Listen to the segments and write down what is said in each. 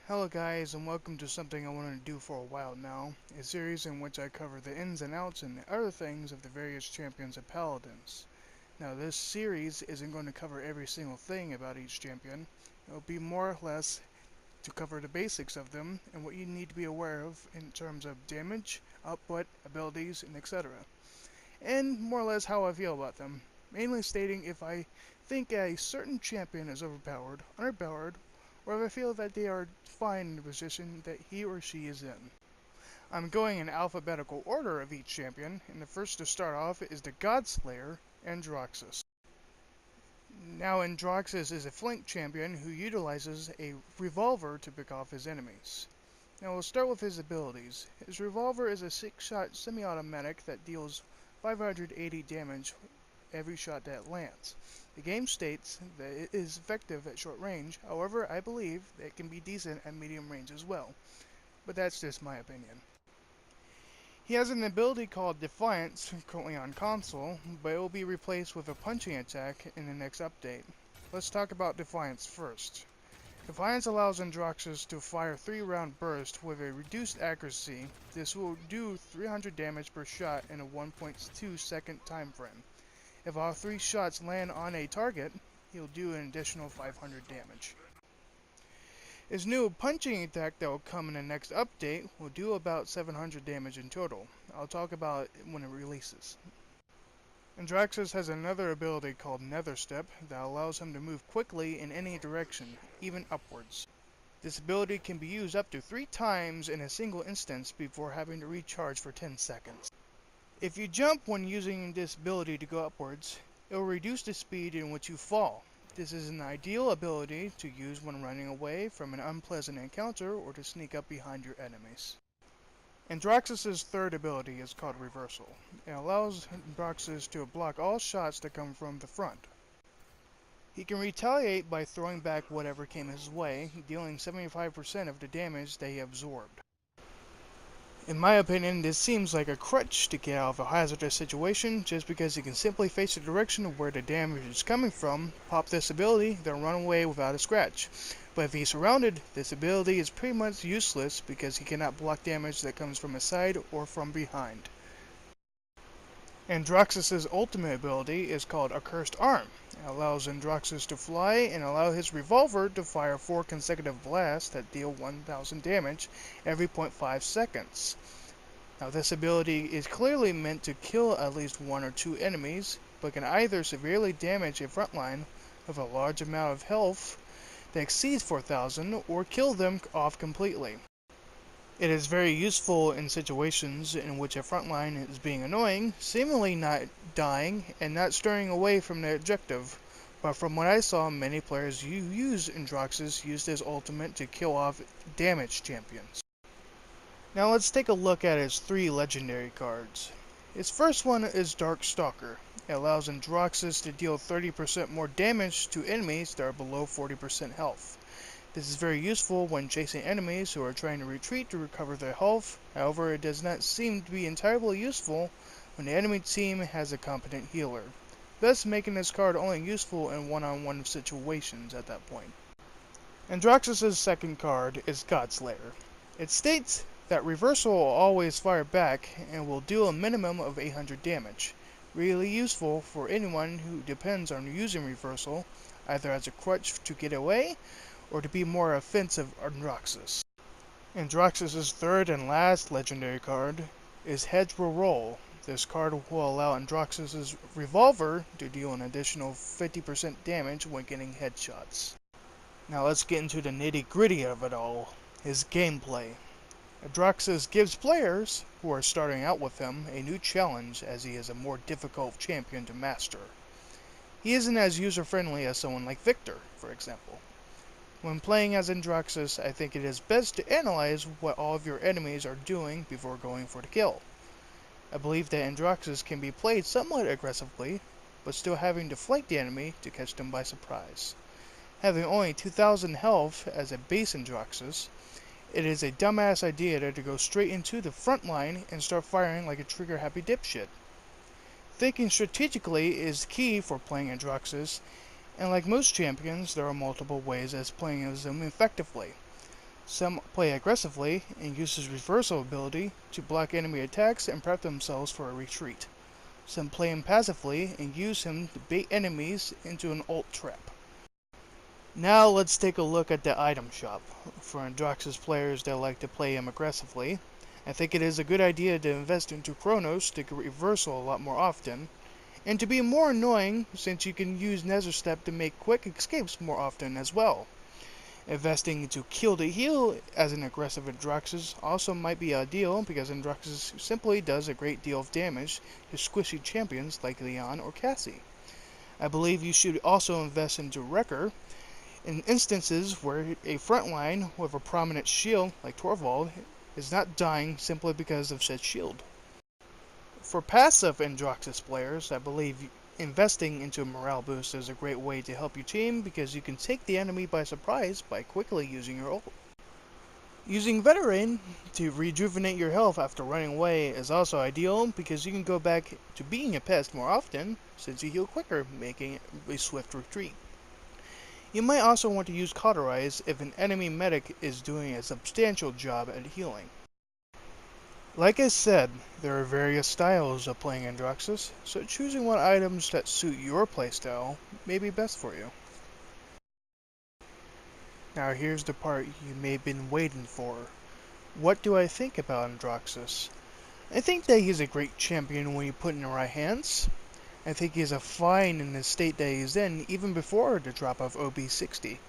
Hello guys, and welcome to something I wanted to do for a while now, a series in which I cover the ins and outs and the other things of the various champions of Paladins. Now this series isn't going to cover every single thing about each champion. It will be more or less to cover the basics of them and what you need to be aware of in terms of damage, output, abilities, and etc. And more or less how I feel about them, mainly stating if I think a certain champion is overpowered, underpowered, or if I feel that they are fine in the position that he or she is in. I'm going in alphabetical order of each champion, and the first to start off is the Godslayer, Androxus. Now Androxus is a flank champion who utilizes a revolver to pick off his enemies. Now we'll start with his abilities. His revolver is a 6-shot semi-automatic that deals 580 damage every shot that lands. The game states that it is effective at short range, however I believe that it can be decent at medium range as well, but that's just my opinion. He has an ability called Defiance, currently on console, but it will be replaced with a punching attack in the next update. Let's talk about Defiance first. Defiance allows Androxus to fire 3-round bursts with a reduced accuracy. This will do 300 damage per shot in a 1.2 second time frame. If all 3 shots land on a target, he'll do an additional 500 damage. His new punching attack that will come in the next update will do about 700 damage in total. I'll talk about it when it releases. Androxus has another ability called Nether Step that allows him to move quickly in any direction, even upwards. This ability can be used up to 3 times in a single instance before having to recharge for 10 seconds. If you jump when using this ability to go upwards, it will reduce the speed in which you fall. This is an ideal ability to use when running away from an unpleasant encounter or to sneak up behind your enemies. Androxus' third ability is called Reversal. It allows Androxus to block all shots that come from the front. He can retaliate by throwing back whatever came his way, dealing 75% of the damage they absorbed. In my opinion, this seems like a crutch to get out of a hazardous situation, just because he can simply face the direction of where the damage is coming from, pop this ability, then run away without a scratch. But if he's surrounded, this ability is pretty much useless because he cannot block damage that comes from his side or from behind. Androxus' ultimate ability is called Accursed Arm. It allows Androxus to fly and allow his revolver to fire 4 consecutive blasts that deal 1000 damage every 0.5 seconds. Now this ability is clearly meant to kill at least 1 or 2 enemies, but can either severely damage a frontline with a large amount of health that exceeds 4000 or kill them off completely. It is very useful in situations in which a frontline is being annoying, seemingly not dying, and not straying away from their objective. But from what I saw, many players who use Androxus use his ultimate to kill off damaged champions. Now let's take a look at his 3 legendary cards. His first one is Dark Stalker. It allows Androxus to deal 30% more damage to enemies that are below 40% health. This is very useful when chasing enemies who are trying to retreat to recover their health. However, it does not seem to be entirely useful when the enemy team has a competent healer, thus making this card only useful in one-on-one situations at that point. Androxus' second card is Godslayer. It states that Reversal will always fire back and will deal a minimum of 800 damage. Really useful for anyone who depends on using Reversal, either as a crutch to get away, or to be more offensive Androxus. Androxus' third and last legendary card is Hedge Will Roll. This card will allow Androxus' revolver to deal an additional 50% damage when getting headshots. Now let's get into the nitty-gritty of it all, his gameplay. Androxus gives players who are starting out with him a new challenge as he is a more difficult champion to master. He isn't as user-friendly as someone like Victor, for example. When playing as Androxus, I think it is best to analyze what all of your enemies are doing before going for the kill. I believe that Androxus can be played somewhat aggressively, but still having to flank the enemy to catch them by surprise. Having only 2000 health as a base Androxus, it is a dumbass idea to go straight into the front line and start firing like a trigger-happy dipshit. Thinking strategically is key for playing Androxus, and like most champions, there are multiple ways as playing as them effectively. Some play aggressively and use his reversal ability to block enemy attacks and prep themselves for a retreat. Some play him passively and use him to bait enemies into an ult trap. Now let's take a look at the item shop. For Androxus players that like to play him aggressively, I think it is a good idea to invest into Chronos to get reversal a lot more often, and to be more annoying since you can use Nether Step to make quick escapes more often as well. Investing into Kill to Heal as an aggressive Androxus also might be ideal because Androxus simply does a great deal of damage to squishy champions like Leon or Cassie. I believe you should also invest into Wrecker in instances where a frontline with a prominent shield like Torvald is not dying simply because of said shield. For passive Androxus players, I believe investing into a morale boost is a great way to help your team because you can take the enemy by surprise by quickly using your ult. Using Veteran to rejuvenate your health after running away is also ideal because you can go back to being a pest more often since you heal quicker, making a swift retreat. You might also want to use Cauterize if an enemy medic is doing a substantial job at healing. Like I said, there are various styles of playing Androxus, so choosing what items that suit your playstyle may be best for you. Now here's the part you may have been waiting for. What do I think about Androxus? I think that he's a great champion when you put in the right hands. I think he's a fine in the state that he's in even before the drop of OB60.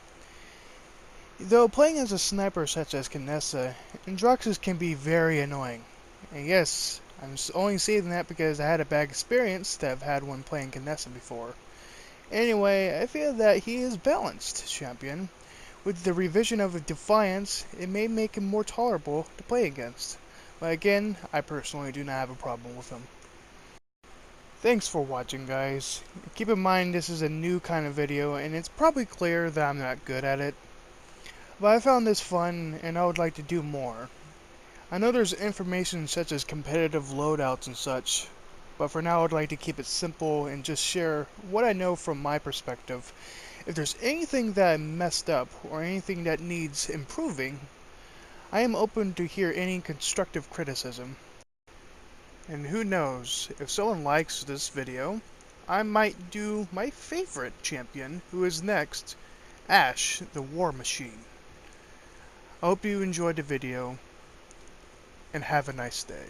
Though playing as a sniper such as Kinessa, Androxus can be very annoying. And yes, I'm only saying that because I had a bad experience that I've had when playing Kinessa before. Anyway, I feel that he is balanced champion. With the revision of Defiance, it may make him more tolerable to play against. But again, I personally do not have a problem with him. Thanks for watching, guys. Keep in mind this is a new kind of video and it's probably clear that I'm not good at it. But I found this fun and I would like to do more. I know there's information such as competitive loadouts and such, but for now I'd like to keep it simple and just share what I know from my perspective. If there's anything that I messed up or anything that needs improving, I am open to hear any constructive criticism. And who knows, if someone likes this video, I might do my favorite champion, who is next, Ash, the War Machine. I hope you enjoyed the video, and have a nice day.